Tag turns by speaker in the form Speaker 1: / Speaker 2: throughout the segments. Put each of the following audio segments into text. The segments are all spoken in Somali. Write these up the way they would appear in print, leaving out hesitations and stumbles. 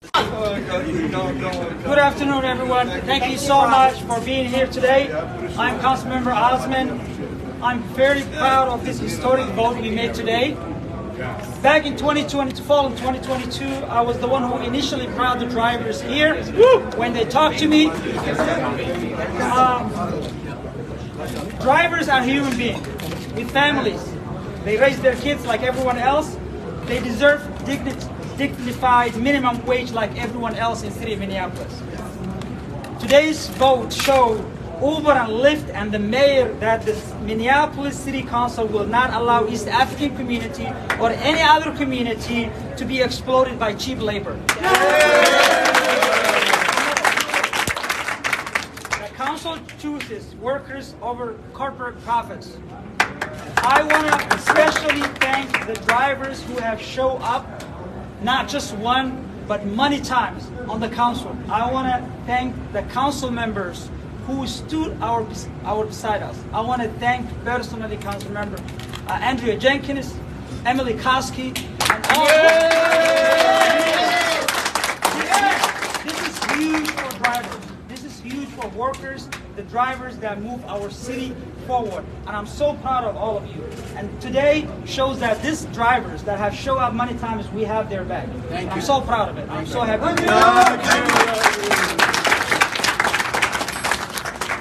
Speaker 1: Good afternoon, everyone. Thank you so much for being here today. I'm Councilmember Osman. I'm very proud of this historic vote we made today. Back in 2020, fall of 2022, I was the one who initially brought the drivers here. When they talked to me, drivers are human beings with families. They raise their kids like everyone else. They deserve dignified minimum wage like everyone else in the city of Minneapolis. Today's vote showed Uber and Lyft and the mayor that the Minneapolis City Council will not allow East African community or any other community to be exploited by cheap labor. The council chooses workers over corporate profits. I want to especially thank the drivers who have shown up not just one, but many times on the council. I want to thank the council members who stood beside us. I want to thank personally Council Member Andrea Jenkins, Emily Koski, and all. This is huge for drivers. This is huge for workers, the drivers that move our city forward. And I'm so proud of all of you. And today shows that these drivers that have shown up many times, we have their back. I'm so proud of it. I'm so happy.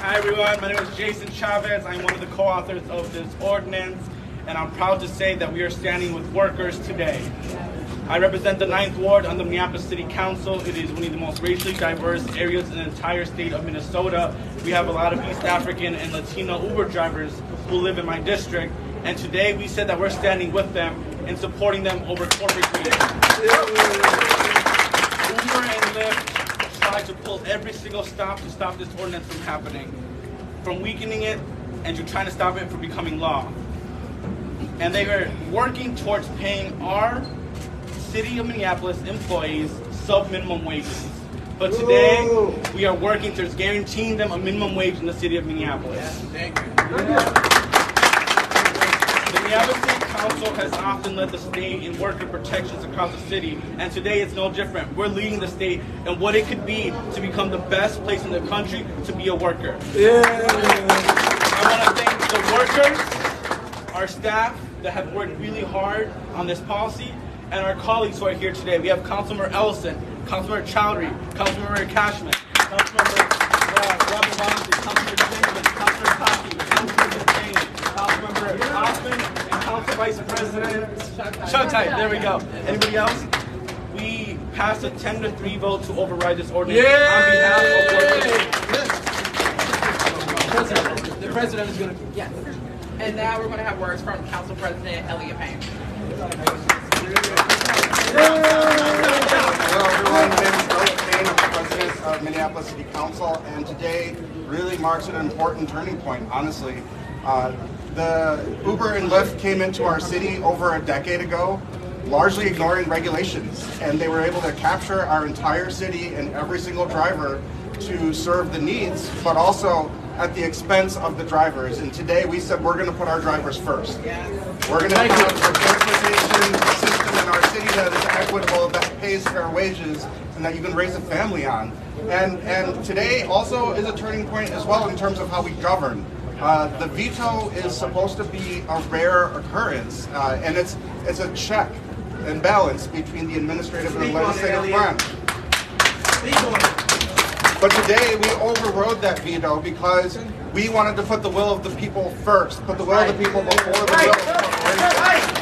Speaker 2: Hi everyone, my name is Jason Chavez. I'm one of the co-authors of this ordinance, and I'm proud to say that we are standing with workers today. I represent the 9th Ward on the Minneapolis City Council. It is one of the most racially diverse areas in the entire state of Minnesota. We have a lot of East African and Latino Uber drivers who live in my district, and today we said that we're standing with them and supporting them over corporate greed. Uber and Lyft try to pull every single stop to stop this ordinance from happening, from weakening it and to trying to stop it from becoming law. And they are working towards paying our City of Minneapolis employees sub-minimum wages. But today, we are working towards guaranteeing them a minimum wage in the City of Minneapolis.
Speaker 3: Thank you.
Speaker 2: The Minneapolis City Council has often led the state in worker protections across the city, and today it's no different. We're leading the state in what it could be to become the best place in the country to be a worker. I want to thank the workers, our staff that have worked really hard on this policy, and our colleagues who are here today. We have Councilmember Ellison, Councilmember Chowdhury, Councilmember Cashman, Councilmember Rabavansi, Councilmember Jenkins, Councilmember Koski, Councilmember Payne, Councilmember Hoffman, and Council Vice President Showtime. There we go. Anybody else? We passed a 10-3 vote to override this ordinance on behalf of workers.
Speaker 3: The president is going to. Yes. And now we're going to have words from Council President Elliott Payne.
Speaker 4: Hello everyone, my name is Elliott Payne. I'm the President of Minneapolis City Council, and today really marks an important turning point, honestly. The Uber and Lyft came into our city over a decade ago, largely ignoring regulations, and they were able to capture our entire city and every single driver to serve the needs, but also at the expense of the drivers. And today we said we're going to put our drivers first. We're going to have a transportation system in our city that is equitable, that pays fair wages, and that you can raise a family on. And today also is a turning point as well in terms of how we govern. The veto is supposed to be a rare occurrence, and it's a check and balance between the administrative and the legislative branch. But today we overrode that veto because we wanted to put the will of the people first, put the will of the people before the will of the corporations.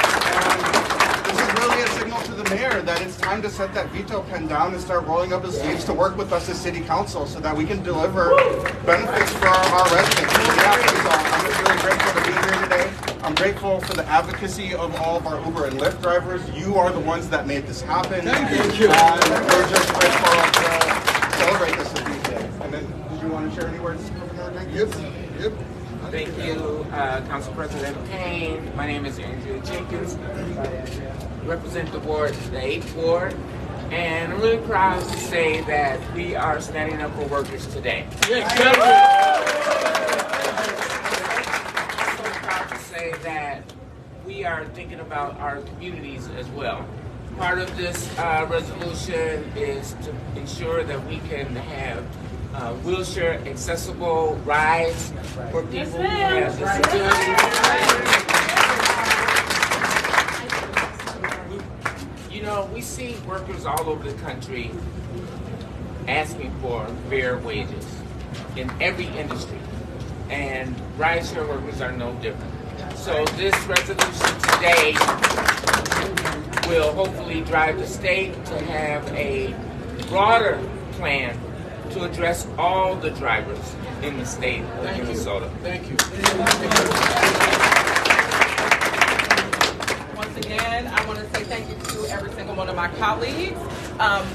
Speaker 4: And this is really a signal to the mayor that it's time to set that veto pen down and start rolling up his sleeves to work with us as City Council so that we can deliver benefits for our residents. I'm just really grateful to be here today. I'm grateful for the advocacy of all of our Uber and Lyft drivers. You are the ones that made this happen. Thank you. We're just grateful to celebrate this with you today. And then, did you want to share any words? Yep.
Speaker 5: Thank you, Council President Payne. My name is Andrea Jenkins. I represent the ward, the 8th Ward, and I'm really proud to say that we are standing up for workers today. I'm so proud to say that we are thinking about our communities as well. Part of this resolution is to ensure that we can have wheelchair accessible rides for people who have disabilities. You know, we see workers all over the country asking for fair wages in every industry, and rideshare workers are no different. So this resolution today will hopefully drive the state to have a broader plan to address all the drivers in the state of Minnesota.
Speaker 6: Thank you.
Speaker 3: Once again, I want to say thank you to every single one of my colleagues.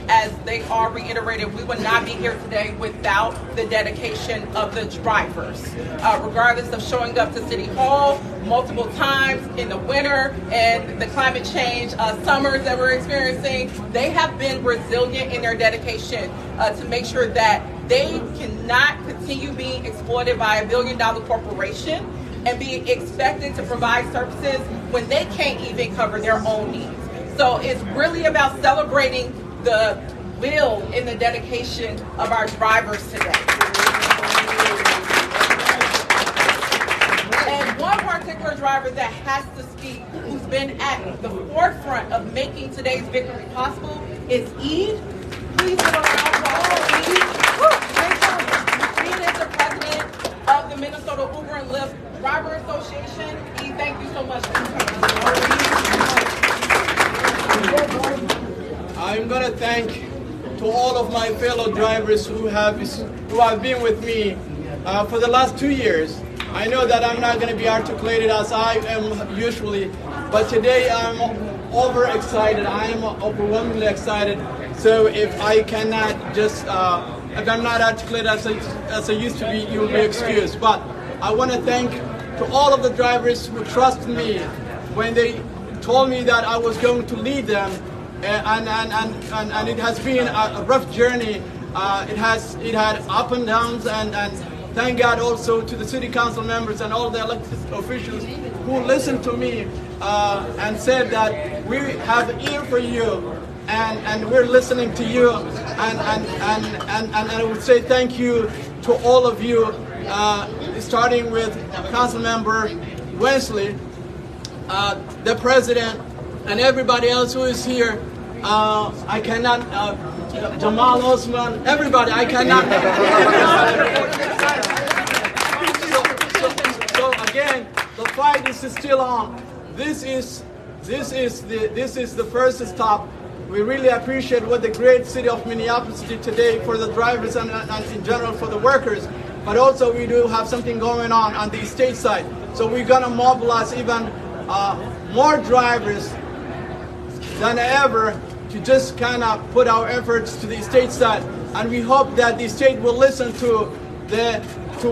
Speaker 3: As they are reiterated, we would not be here today without the dedication of the drivers. Regardless of showing up to City Hall multiple times in the winter and the climate change summers that we're experiencing, they have been resilient in their dedication to make sure that they cannot continue being exploited by a billion-dollar corporation and being expected to provide services when they can't even cover their own needs. So it's really about celebrating the will and the dedication of our drivers today. And one particular driver that has to speak, who's been at the forefront of making today's victory possible, is Eve. Please give a round of applause for Eve. Eve is the president of the Minnesota Uber and Lyft Driver Association. Eve, thank you so much for coming.
Speaker 6: I'm gonna thank to all of my fellow drivers who have been with me for the last 2 years. I know that I'm not gonna be articulated as I am usually, but today I'm overexcited. I am overwhelmingly excited. So if I cannot just, if I'm not articulated as I used to be, you'll be excused. But I want to thank to all of the drivers who trusted me when they told me that I was going to lead them. And it has been a rough journey. It had up and downs, and thank God also to the city council members and all the elected officials who listened to me and said that we have an ear for you and we're listening to you, and I would say thank you to all of you, starting with Council Member Wensley, the President, and everybody else who is here. I cannot, Jamal Osman, everybody, I cannot. So again, the fight is still on. This is the first stop. We really appreciate what the great city of Minneapolis did today for the drivers and in general for the workers. But also we do have something going on the state side. So we're gonna mobilize even more drivers than ever to just kind of put our efforts to the state side, and we hope that the state will listen to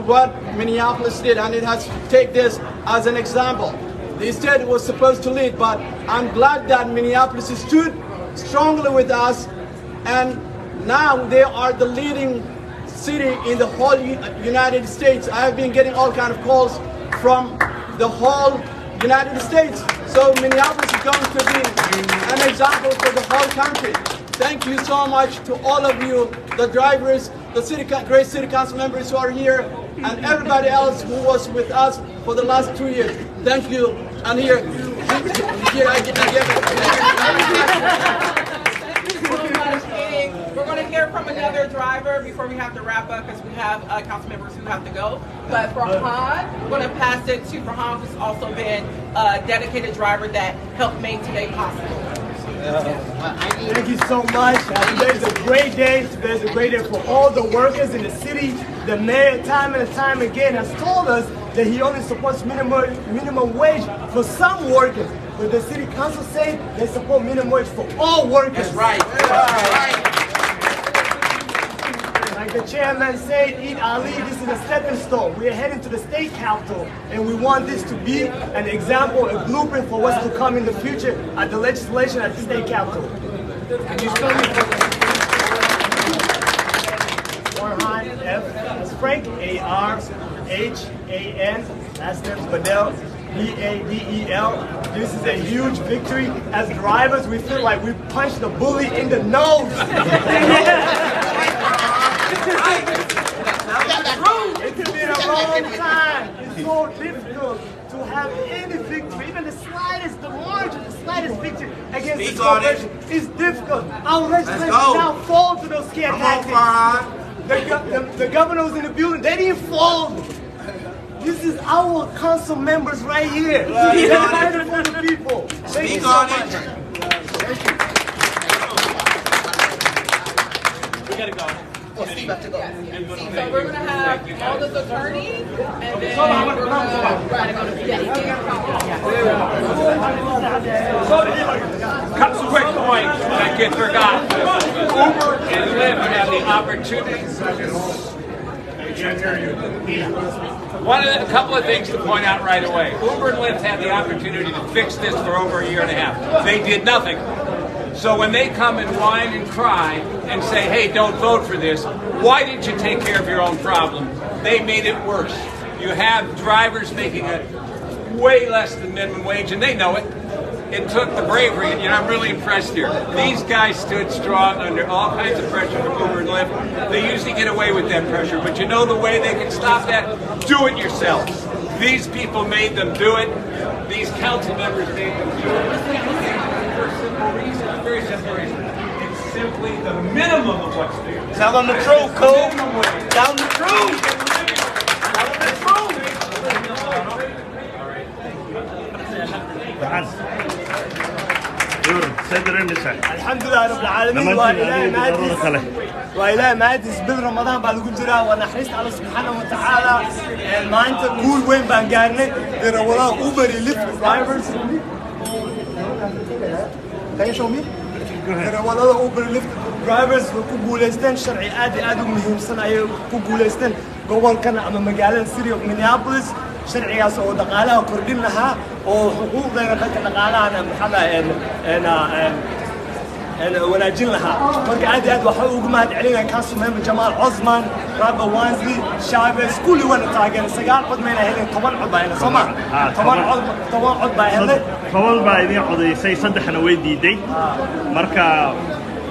Speaker 6: what Minneapolis did, and it has to take this as an example. The state was supposed to lead, but I'm glad that Minneapolis stood strongly with us, and now they are the leading city in the whole United States. I have been getting all kind of calls from the whole United States. So Minneapolis is going to be an example for the whole country. Thank you so much to all of you, the drivers, the great city council members who are here, and everybody else who was with us for the last 2 years. Thank you. And here I give it.
Speaker 3: We're going to hear from another driver before we have to wrap up, because we have council members who have to go. But Farhan, we're going to pass it to Farhan, who's also been a dedicated driver that helped make today possible.
Speaker 7: Thank you so much. Today's a great day. Today's a great day for all the workers in the city. The mayor, time and time again, has told us that he only supports minimum wage for some workers. But the city council say they support minimum wage for all workers.
Speaker 5: That's right. That's right.
Speaker 7: Like the chairman said, Eid Ali, this is a stepping stone. We are heading to the state capitol, and we want this to be an example, a blueprint for what's to come in the future at the legislation at the state capitol. And you Farhan F. Frank, A-R-H-A-N, last name's Badell, VADEL. This is a huge victory. As drivers, we feel like we punched the bully in the nose. It could be a long time. It's so difficult to have any victory, even the slightest, the margin, the slightest victory against this corporation is difficult. Our legislation now falls to those scare tactics. The governor was in the building, they didn't fall. This is our council members right here. They're fighting for the people. Thank you so much. Thank you.
Speaker 2: We gotta go.
Speaker 3: So we're going to have all the attorneys, and then we're going to try to go to
Speaker 8: Quick point that gets forgotten. Uber and Lyft have the opportunity. A couple of things to point out right away. Uber and Lyft had the opportunity to fix this for over a year and a half. They did nothing. So when they come and whine and cry and say, hey, don't vote for this, why didn't you take care of your own problem? They made it worse. You have drivers making it way less than minimum wage, and they know it. It took the bravery, and I'm really impressed here. These guys stood strong under all kinds of pressure from Uber and Lyft. They usually get away with that pressure, but you know the way they can stop that? Do it yourselves. These people made them do it. These council members made them do it. For a simple reason, a very simple reason. It's simply the minimum of what's there.
Speaker 7: Tell them the truth, Cole. Tell them the truth. Tell them the truth. الحمد لله رب العالمين وإلهي مادس بالرمضان بعد كل جرا ونحرص على سبحانه وتعالى ما أنت كول وين بانجارنا ترى ولا أوبر ليفت درايفرز Can you show me? ترى ولا أوبر ليفت درايفرز كوبولستان شرعي آدي مهم سنة كوبولستان قوان كان أما مجالات سيريو مينيابوليس شرعي أو دقالة وكردين لها وحقوق غير ذلك دقالة أنا محلا أنا وناجين لها مرك عادي وحقوق ما علينا كاسو مهم جمال عثمان رابا وانزلي شابس كل وانا تاجر سجال قد ما هنا طبعا عض هنا سما طبعا عض هنا
Speaker 9: طبعا بعدين عض سي صدق أنا ويدي دي مركا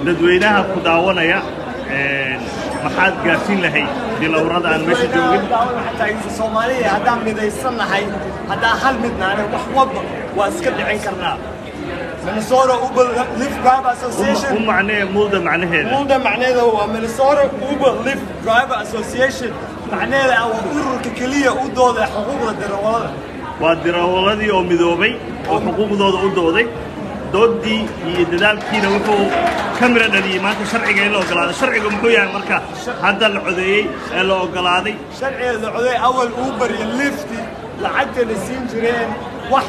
Speaker 9: dadweynaha ku daawanaya maxaad gaarsiin lahayd dilawrada aan meesha joogin
Speaker 7: Soomaaliya hadaan midaysanahay hadaan hal midnaana wax walba waa iska dhicin karnaa Minnesota Uber Lyft Driver Association مولده معناها هو Minnesota Uber Lyft Driver Association معناها هو ururka kaliya u dooda xuquuqda darawalada
Speaker 9: waa darawaladii oo midoobay oo xuquuqdooda u dooday doodii iyo dadaalkiina wuxuu kamira dhaliyay maanta sharciga in la ogolaaday sharcigu muxuu yahay marka hadda la codeeyay ee la ogolaaday
Speaker 7: sharciga la codeeyay awal Uber iyo Lyft lacagta la siin jireen wax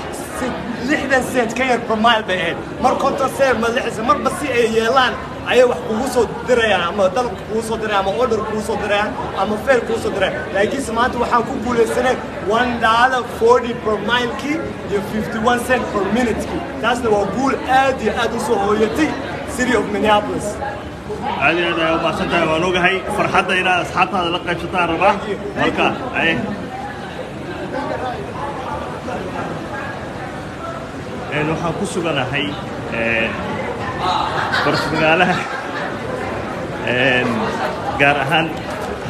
Speaker 7: 60 cent ka yar per mile bay ahayd mar konton cent ma lixdan mar basi ay yeelaan ayay wax kugu soo dirayaan ama dalab kugu soo dirayaan ama order kugu soo dirayaan ama fare kugu soo dirayaan laakiin maanta waxaan ku guuleysanay $1.40 per mile ki iyo 51 cent per minute ki taasna waa guul aad iyo aad u soo hooyatay City of Minneapolis
Speaker 9: عادي هذا يوم ما سنتها ونوجه هاي فرحتها إلى أصحابها لقى شتان ربع هلكا أيه إنه حكوسو جنا هاي برس مجالها جارهان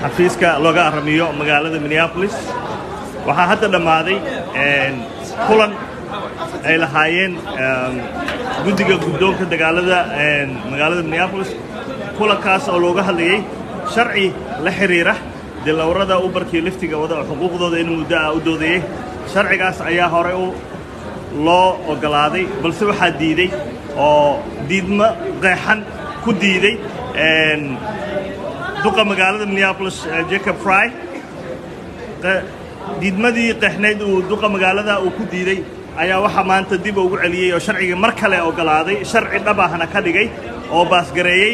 Speaker 9: حفيزك لغة رميو مجالة مينيابوليس وحتى لما هذه كلن ay lahaayeen guddiga guddoonka dagaalada magaalada Minneapolis kulankaas oo looga hadlayay sharci la xiriira dilawrada Uberkii liftiga wada xuquuqdooda in muddo ah u doodayay sharcigaas ayaa hore loo ogolaaday balse waxa diiday oo diidma qeexan ku diiday duqa magaalada Minneapolis Jacob Frey diidmadii qeexnayd uu duqa magaalada uu ku diiday ayaa waxa maanta dib ugu celiyay oo sharciga mar kale ogolaaday sharci dhabahana ka dhigay oo baasgareeyay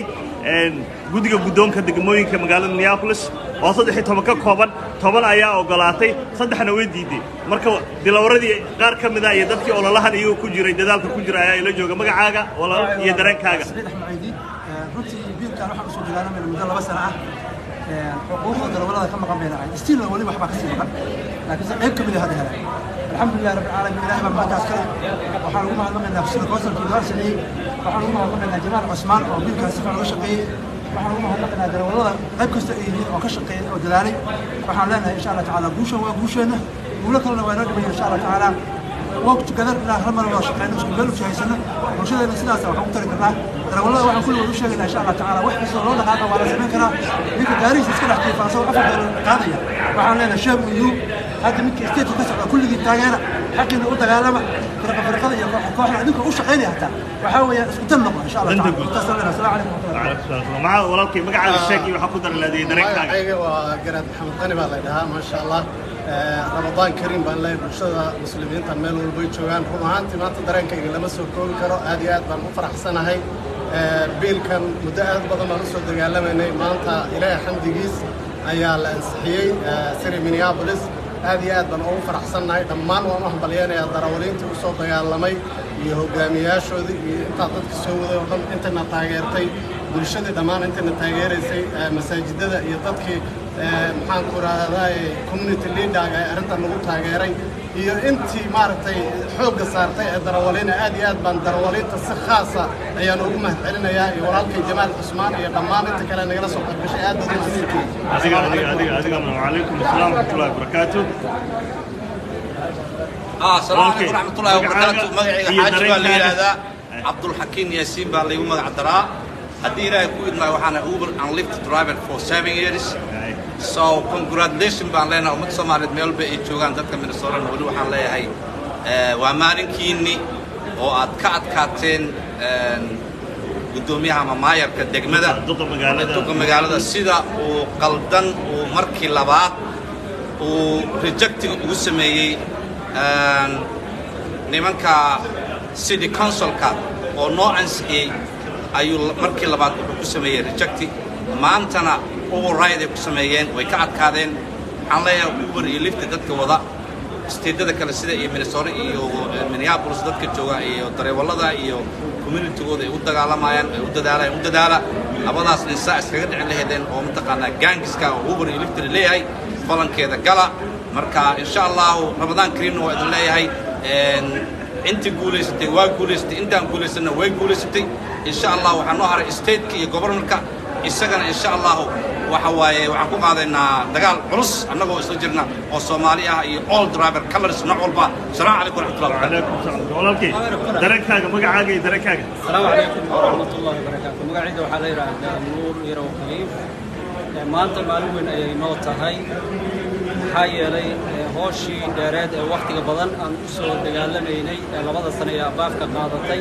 Speaker 9: guddiga guddoonka degmooyinka magaalada Minneapolis oo 13 ka kooban 10 ayaa ogolaatay saddexna way diiday marka dilawradii qaar ka mid ah iyo dadkii ololahan iyo ku jiray dadaalka ku jiray ayaa ila jooga magacaaga walaal iyo dareenkaaga
Speaker 10: runtii biilkan waxa soo dagaalamay muddo 2 sano ah حقوق الدولة كما قام بينها استيل ولي وحبا كسي مقن لكن سقيب كبير هذا هذا الحمد لله رب العالمين إلهي ما تعسكر وحنا لهم هذا من نفس الوصل في دار سني وحنا لهم هذا من جمال عثمان أو بيل كان سفر وشقي وحنا لهم هذا من الدولة قيب كستئيني وكشقي ودلالي وحنا لنا إن شاء الله تعالى بوشة وبوشنا ولكن لو نرجع إن شاء الله تعالى وقت كذا لا هم لو شقينا مش قبل في سنة وشذا السلاسة وحنا متركنا ترى والله وحنا كل وش إن شاء الله تعالى واحد يصلون هذا ولا زمان كنا ليك داريس يسكن حكي فاصل أفضل قاضية وحنا لنا شاب ويو هذا منك استيت وكسر كل ذي تاجرة حكي إنه قلت قالما فرق قضية وحنا عندك وش قيني حتى وحاول تم إن شاء الله تعالى السلام عليكم ورحمة الله
Speaker 9: مع ولكن مقعد الشيء وحقدر الذي درك
Speaker 11: أيوة قرأت محمد قني بالله ما شاء الله رمضان كريم بان الله برشاد مسلمين تمل والبيت شوان رمضان تما تدرين كي لما سوكون كرو هذه بان مفرح سنة هاي بيل كان مدة بدل ما نصل دجالة من ما أنت إلى حمد جيس أيال الصحية سري مينيابوليس هذه بان مفرح سنة هاي دمان وما هم بليان يا دراولين توصل دجالة ماي يهجمياش ودي تعطيك سووا ودم أنت نتاجرتي برشاد دمان أنت نتاجرتي مساجد يطبخ maxaan ku raahdaa community leader arinta lagu taageeray iyo intii maartay xoog saartay ee darawaliina aad iyo aad baan darawaliinta si khaas ah ayaan ugu mahadcelinayaa iyo walaalkay Jamaal Usmaan iyo dhammaan inta kale nagala soo qaybgashay aad baad u mahadsantihiin
Speaker 9: adiga وعليكم السلام ورحمة الله وبركاته
Speaker 12: السلام عليكم ورحمة الله وبركاته مقعي حاج بالي هذا عبد الحكيم ياسين بالي ومقع الدراء هدي إلهي كويد ما وحنا Uber and Lyft driver for 7 years so congratulations baan leenahay umad Soomaaliyeed meel bay joogaan dadka Minnesota wali waxaan leeyahay waa maalinkiini oo aad ka adkaateen gudoomiyaha ama maayarka degmada magaalada sida uu qaldan uu markii labaad uu rejecting ugu sameeyay nimanka city councilka oo noo ansixiyay ayuu markii labaad wuxuu ku sameeyay rejecting maantana override ay ku sameeyeen way ka adkaadeen waxaan leeyahay Uber iyo Lyft dadka wada steedada kale sida iyo Minnesota iyo Minneapolis dadka jooga iyo dareewalada iyo community-gooda ay u dagaalamayaan ay u dadaala labadaas ninsa iskaga dhicin lahaydeen oo mataqaanaa gangiska Uber iyo Lyft leeyahay balankeeda gala marka insha Allah Ramadan Kareem waa idin leeyahay inta guuleysatay waa guuleysatay intaan guuleysana way guuleysatay insha Allah waxaan noo haray state-ka iyo gobolka isagana insha Allah waxa waaye waxaan ku qaadaynaa dagaal culus annagoo isla jirna oo Soomaali ah iyo all driver colors nooc walba salaamu calaykum waraxmatullahi
Speaker 9: walaalkii dareenkaaga magacaaga iyo dareenkaaga
Speaker 13: salaamu calaykum waraxmatullahi wabarakaatuh magacayda waxaa la yiraahdaa Nuur Yarow Khaliif maanta maalin weyn ayay noo tahay maxaa yeelay hooshii dheereed ee waqtiga badan aan u soo dagaalamaynay labada sano ee abaafka qaadatay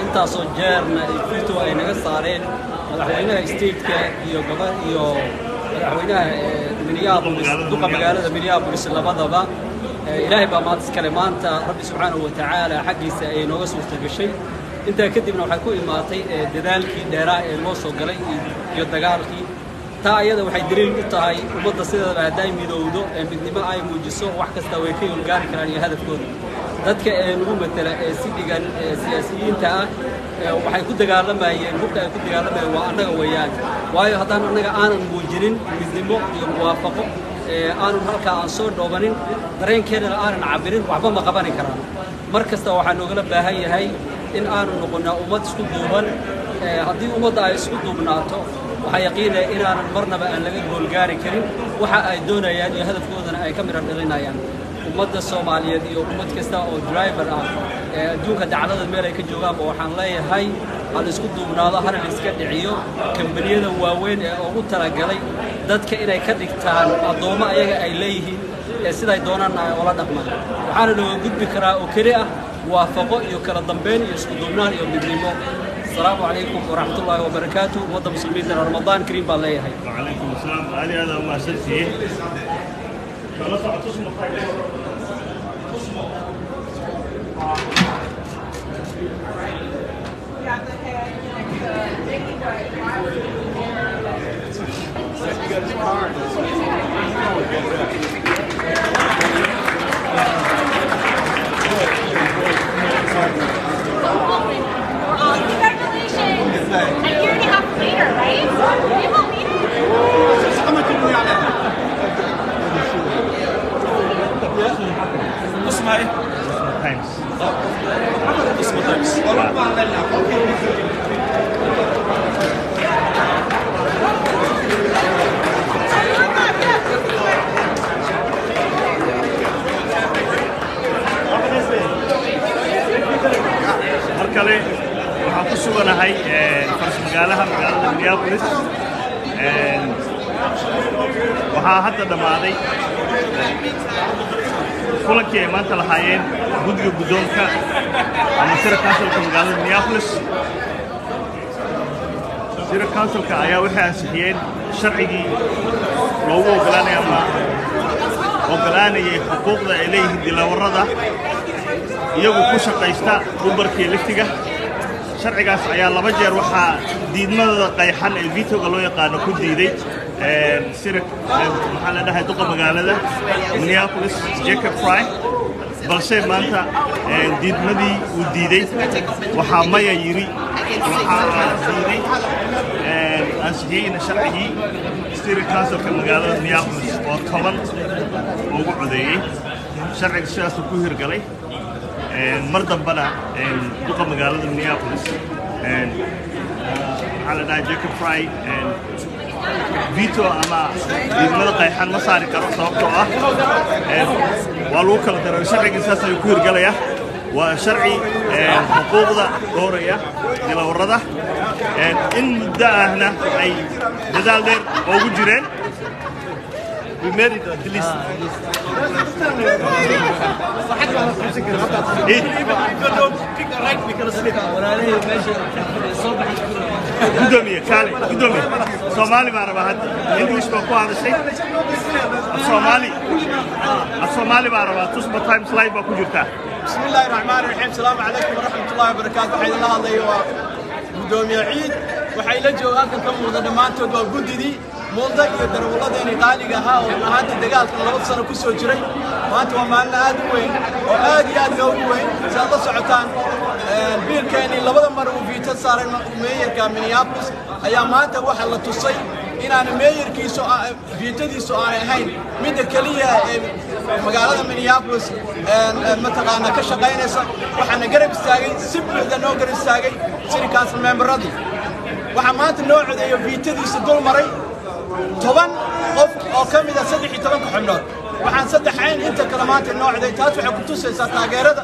Speaker 13: intaasoo jeerna veto ay naga saareen madaxweynaha state-ka iyo madaxweynaha Minneapolis duqa magaalada Minneapolis labadaba ilaahay baa maanta iskale maanta rabbi subxaanahu wa tacaala xaggiisa ay nooga suurta gashay intaa kadibna waxay ku imaatay dadaalkii dheeraa ee loo soo galay iyo dagaalkii taa ayada waxay daliil u tahay ummadda sideedaba hadday midowdo midnimo ay muujiso wax kasta way ka yolgaari karaan iyo hadafkooda dadka lagu matala si dhigan siyaasiyiinta ah waxay ku dagaalamayeen hubka ay ku dagaalamayeen waa annaga weeyaan waayo haddaan annaga aanan muujinin midnimo iyo muwaafaqo aanan halkaa aan soo dhoobanin dareenkeedana aanan cabirin waxba ma qabani karaan mar kasta waxaa noogala baahan yahay in aanu noqonnaa ummad isku duuban haddii ummadda ay isku duubnaato waxaa yaqiinaya inaanan marnaba aan laga goolgaari karin waxa ay doonayaan iyo hadafkoodana ay ka midhan dhalinayaan ummadda Soomaaliyeed iyo ummad kasta oo driver ah adduunka dacalada meel ay ka joogaanba waxaan leeyahay hal isku duubnaado hana la iska dhiciyo kambaniyada waaweyn ee ugu talagalay dadka inay ka dhigtaan addoomo ayaga ay leeyihiin siday doonaan ay ula dhaqmaan waxaana looga gudbi karaa oo keli ah waafaqo iyo kala dambeyn iyo isku duubnaan iyo midnimo السلام عليكم ورحمة الله وبركاته وضع مسلمين رمضان كريم بالله هاي
Speaker 9: وعليكم السلام علي هذا ما سلسي
Speaker 14: A year and a half later, right? You won't need it.
Speaker 9: suganahay faras magaalada Minneapolis waxaa hadda dhamaaday kulankii ay maanta lahaayeen guddiga guddoonka ama City Councilka magaalada Minneapolis. City Councilka ayaa waxay ansixiyeen sharcigii loogu ogolaanayay xuquuqda ay leeyihiin dilaawarada iyagu ku shaqaysta Uberka Lyftiga. sharcigaas ayaa laba jeer waxaa diidmada qayxan ee veto-ga loo yaqaano ku diiday maxaa la dhahay duqa magaalada Minneapolis Frey, balse maanta diidmadii uu diiday waxaa maya yiri waxaa diiday ansixiyeyna sharcigii City Councilka magaalada Minneapolis oo toban ugu codeeyey. sharciga sidaasuu ku hirgalay mar dambana duqa magaalada Minneapolis maxaa la dhahay Frey veto ama diidmada qayxan ma saari karo sababtoo ah waa lagu kala daray sharciga sidaas ayuu ku hirgalaya. waa sharci xuquuqda dooraya dilaawarada in muddo ahna ay dadaal dheer ugu jireen. We made it at least. Buutonni, Kale, Buutonni. Somali barabahat. English bako hadashay. Somali barabahat. Tusma time slide bako jirta.
Speaker 6: Bismillahirrahmanirrahim. Assalamu alaikum warahmatullahi wabarakatuh. Waxay la hadlayo Buutonni ciid. waxay la joogaan ka muuqda dhamaantood waa guddidii mulda iyo darwaladeena qaaliga ahaa oo ahaanta dagaalka 2 sano ku soo jiray. maanta waa maalin aad u weyn oo aad iyo aad loogu weyn saad la socotaan biilkeeni labada mar uu veto saaray meeyarka Minneapolis ayaa maanta waxa la tusay inaan meeyarkiisu veetadiisu aan ahayn mid kaliya ee magaalada Minneapolis mataqaana ka shaqaynaysa. waxaana garab istaagay si buuxda noo garab istaagay City Council memberadii. waxaa maanta noo codeeyo veetadiisa dul maray 10 qof oo ka mid ah 13 xubnood. waxaan saddexayn inta kale maanta noo codeey. taas waxay ku tusaysaa taageerada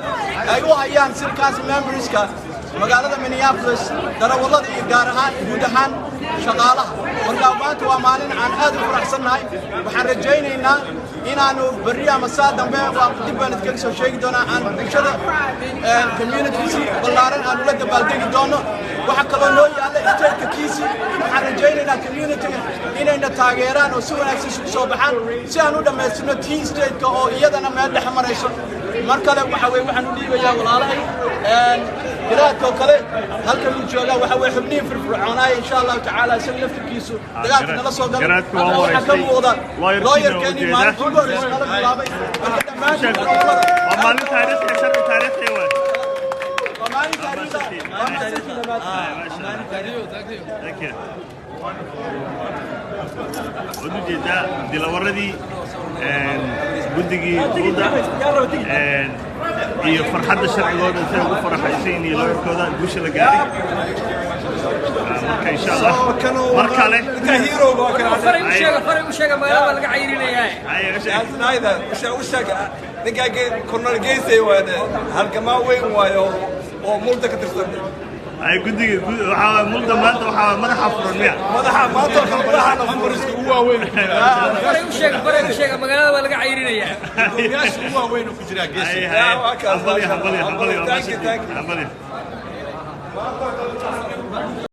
Speaker 6: ay u hayaan City Council memberska magaalada Minneapolis darawalada iyo gaar ahaan guud ahaan shaqaalaha. marka maanta waa maalin aan aad u faraxsanahay. waxaan rajaynaynaa inaanu bari ama saa dambe waa dib baan idinka soo sheegi doonaa aan bulshada community ballaaran aan la dabaaldegi doono. waxa kaloo noo yaalla state kiisi waxaan rajaynaynaa community inayna taageeraan oo si wanaagsan isu soo baxaan si aan u dhameysano teen state-ka oo iyadana meel dhex marayso. mar kale waxa weeye waxaan u dhiibayaa walaalahay garaadka kale halkan uu jooga waxa weeye xubniin firfircoonay insha Allah taala si laftigiisu dagaalka nala soo galo. waxa ka muuqda lawyer-kani maalinta ugu horreysay nala bilaabay. marka dhammaan waa maalin taariikhi sharci taariikhi waa maalin taariikhi Thank you. ودي دلوردي guddigii guuda iyo farxadda sharcigooda inta ugu faraxaysan iyo looyarkooda guusha la gaaray. marka insha Allah mar kale Frey u sheega magaalada laga cayrinayay ninka kornal geysay waana halkama weyn waayo oo mulda ka tirsan ay guddiga waxa mulda maanta waxa madaxa furan madaxa maanta madaxa numberska ugu waaweyn Frey u sheega magaalada laga cayrinaya guddigaasha ugu waaweyn ku jira geesay hambali